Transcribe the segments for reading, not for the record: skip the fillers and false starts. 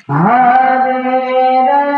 Hare Rama, Hare Hare, Hare Krishna, Hare Krishna, Krishna Krishna, Hare Hare, Hare Rama, Hare Rama, Rama Rama, Hare Hare. Hare Krishna, Hare Krishna, Krishna Krishna, Hare Hare, Hare Rama, Hare Rama, Rama Rama, Hare Hare. Hare Krishna, Krishna Krishna, Hare Hare, Hare Rama, Hare Rama, Rama Rama, Hare Hare. Hare Krishna, Hare Krishna, Krishna Krishna, Hare Hare, Hare Rama, Rama Rama, Hare Hare, Hare Krishna, Hare Hare, Hare Rama, Hare Rama, Rama Rama, Hare Hare. Hare Krishna, Hare Krishna, Krishna Krishna, Hare Hare, Hare Rama, Hare Rama, Rama Rama, Hare Hare, Hare Krishna, Hare Krishna, Krishna Krishna, Hare Hare, Hare Rama, Hare Rama, Rama Rama, Hare Hare, Hare Krishna, Hare Krishna, Krishna Krishna, Hare Hare, Hare Rama, Hare Rama, Rama Rama, Hare Hare, Hare Krishna, Hare Krishna, Krishna Krishna, Hare Hare, Hare Rama, Hare Rama, Hare Hare, Hare Krishna, Hare Krishna, Krishna Krishna, Hare Hare, Hare Rama, Hare Rama, Rama Rama, Hare Hare, Hare Krishna, Hare Krishna, Krishna Krishna, Hare Hare, Hare Rama, Hare Rama, Rama Hare Hare, Hare Krishna, Hare Krishna, Krishna Krishna, Hare Rama,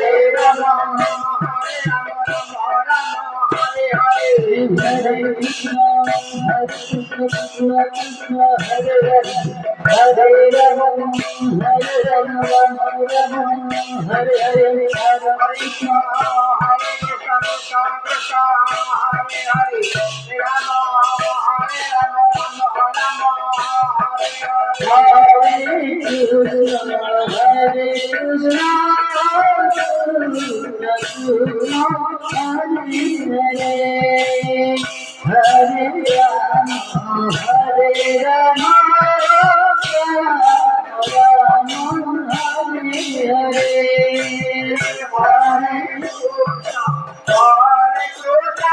Hare Rama, Rama Hare Hare, Hare Krishna, Hare Krishna, Krishna Krishna, Hare Hare, Hare Rama, Hare Rama, Rama Hare Hare, Hare Krishna, Hare Krishna, Krishna Krishna, Hare Hare, Rama, Hare Rama, Rama Hare Krishna, Hare Krishna, Krishna Krishna, Hare Hare, Hare Rama, Hare Rama, Rama Rama, Hare Hare, Hare Krishna, Hare Krishna,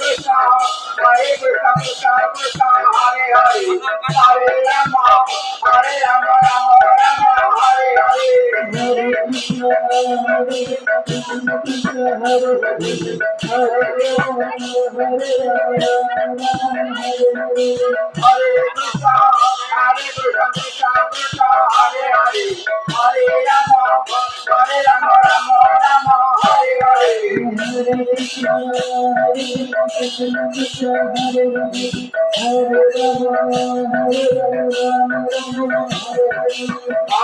Krishna, Krishna, Krishna, Hare Hare, Hare Rama, Rama Rama, Hare Hare. Hare Krishna, Krishna Krishna, Hare Hare, Hare Rama, Hare Hare. Hare Krishna, Krishna Krishna, Hare Hare, Hare Rama, Rama Rama, Hare Hare. Hare Krishna, Krishna Krishna, Hare Hare, Hare Rama, Rama Rama, Hare Hare.